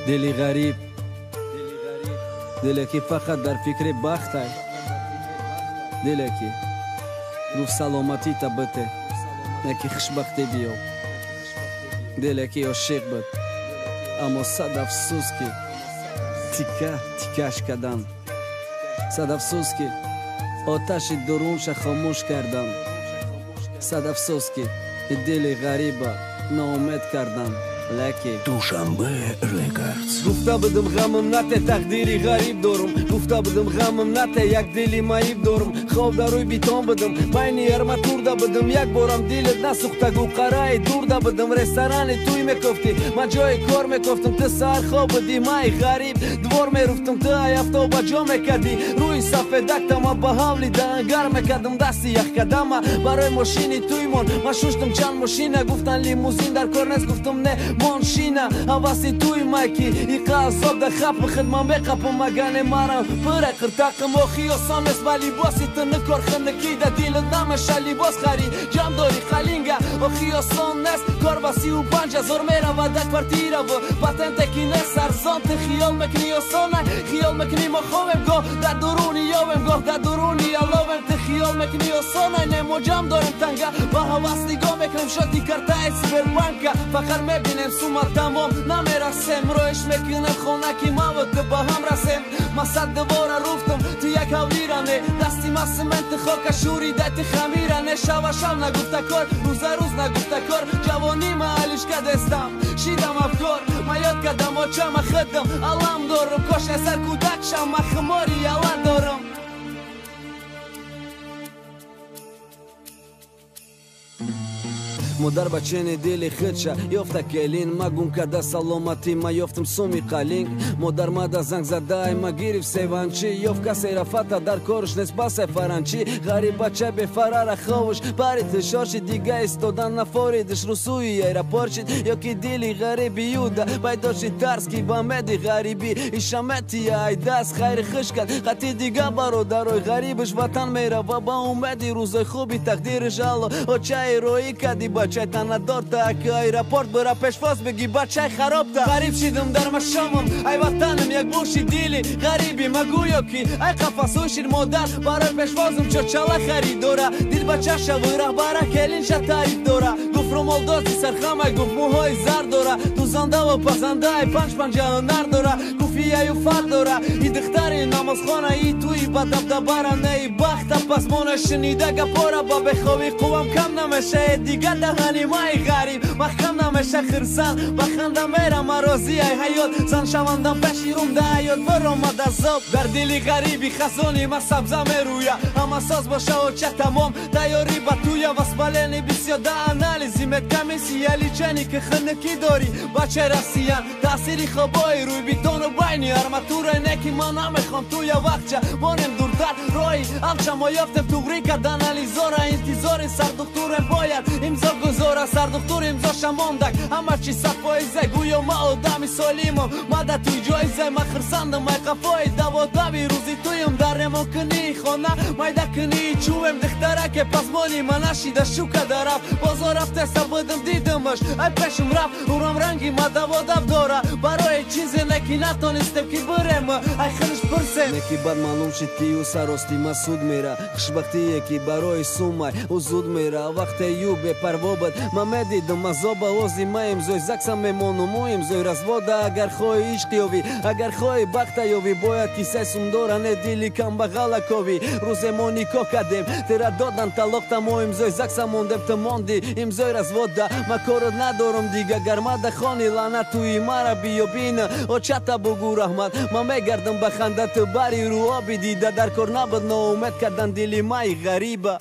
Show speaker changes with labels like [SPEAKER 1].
[SPEAKER 1] دلی غریب، دلی که فقط در فکر بخت ای، دلی که گفت سلامتی تا بته نکی خوشبختی بیو، دلی که عاشق بود اما صد افسوس که تیکش کردن، صد افسوس که آتش درونش خاموش کردن، صد افسوس که دل غریب ناامید کردن. لکه
[SPEAKER 2] دوشنبه ریکاردز
[SPEAKER 1] گفته بودم غمم نته تقدیری غریب دارم، گفته بودم غمم نته یک دلی معیب دارم، خواب در روی بیتان بودم بین یرما تورده بودم، یک بارم دیلت نسوخته گو قرای دورده بودم، رستوران توی میکفتی من جای کار میکفتم، تو سر خواب بودی مای غریب دوار میرفتم، تو ای هفته با جا میکردی روی صفحه دکتم ما با حولی دنگر میکردم، دستی یک قدم برای ماشینی توی من من شوشتم چند ماشینه، گفتن لیموزین در کار نیست، گفتم نه ماشینه حواسی توی مایکی ای قصاب در خب خدمم بقبم مگن مرم پر قرتقم و خیاسان است ولی باسی تو نکار خندکی در دیل نمشه لیباس خری جمع داری خلینگه و خیاسان است کار با 35,000 میرم و در کورتیره و پاتنت کی نه سرزانت خیال مکنی آسانه خیال مکنی ما خوابم گاه در درونی یاوم گاه در درونی علاوم تو خیال مکنی آسانه نمو جمع دارم تنگه با حواس نگاه میکنم شدی کرده سیبر بانکه فقط میبینم سوما تمام نمیرسم رویش میکنم خونکی مواد با هم رسم ما صد دواره رفتم تو یک حولیرانه دستی ما سمنت خاک شوری دت خمیرانه شو شو نگفته کار روز روز نگفته کار جوانی ما علیش کدستم شیدم افکار ما یاد کردم و چم خدم علم دارم کاش سر کودک شم ما خماری علم دارم. مادر بچه دلی خدشه یافته کلین ما گم کرده سلامتی ما یافتم سومی قلینگ مادر ماده زنگ زده ما گیرف سیوانچی یافت کسی رفته در کارش نیست بس فرانچی غریب بچه به فرار خوش پریت شارشی دیگه استادن نفاریدش رسوی ایرپارشید یا که دلی غریبی یوده بایداشی ترس کی با مدی غریبی ایشامتی ای دست خیر خش کرد خطی دیگه برادرای غریبش وطن میره و با اومدی روزای خوبی تقدیرش الله و چای روی کدی بچه تنه دارده که ایرپورت برا پیشواز بگی بچه خراب ده غریب شیدم در مشامم ای وطنم یک بوشی دیلی غریبی مگویا کی ای قفصوشیر مادر برای پیشوازم چرچله خریداره دیل بچه شوی رهبره کلین شد تعریف داره گفت رو مالدازی سرخمه گفت موهای زر داره دوزنده و پسنده ای پنج پنجه نر داره گفتی ایو فرد داره ای دختری نمازخانه ای توی با دبدبرنه ای بخت پس مانه شنیده گپاره با بخوابی قوام کم نمیشه دیگه دهنی مای غریب مخم نمیشه خرسان بخنده میرم راضی ای حیات زن شوندم پشیروم ده حیات برام مدزاب در دلی غریبی خزانی ما سبزه میرویه اما ساز باشه و چه تمام تیاری با توی واسپالینی بسیار ده انالیزی مکمی سیالی چنی که خنکی داری بچه رسیان تأثیری خوابای روی بیتون و بینی ارماتور نکی ما نمیخوام توی وقت چه مانم دوردر روی همچه ما یافتم توغری که دنالیزاره انتظار سر دکتورم باید امضا گذاره سر دکتور امضا شماندک همه چی صد پایزه گویا ما آدمی سالیمم مده توی جایزه ما خرسندم مای قفای دوادوی روزی تویم در مکنی خانه مایده کنی چویم دختره که پس مانی من نشیده شوکه درف بازار رفته سبودم دیدمش ای پشم رفت اورم رنگی ما دوادب داره برای چیزی نکی نتانستم که برم ای خرش پرسه نکی بد معلوم شدی و سراستی ما سود میره خوشبختی یکی برای سومای و زود میره وقت یو به پروا بد ما میدیدم مزابا وزی ما امزوی زکسم میمونم و امزوی رزواده اگر خواهی عشق یاوی اگر خواهی بخت یاوی باید کیسه سومدارانه دیلی کم بغل کوی روز مونیکا کدیم تیرا دادن طلاق تمو امزوی زکسم موندم تو موندی امزوی رزواده ما کارو ندارم دیگه گرماده خانی لعنت توی مرا بیا بین و چتا بگو رحمت ما میگردم بخنده تو بری رو آبی دیده در کار نبود ناامید کردن دلی مای غریبه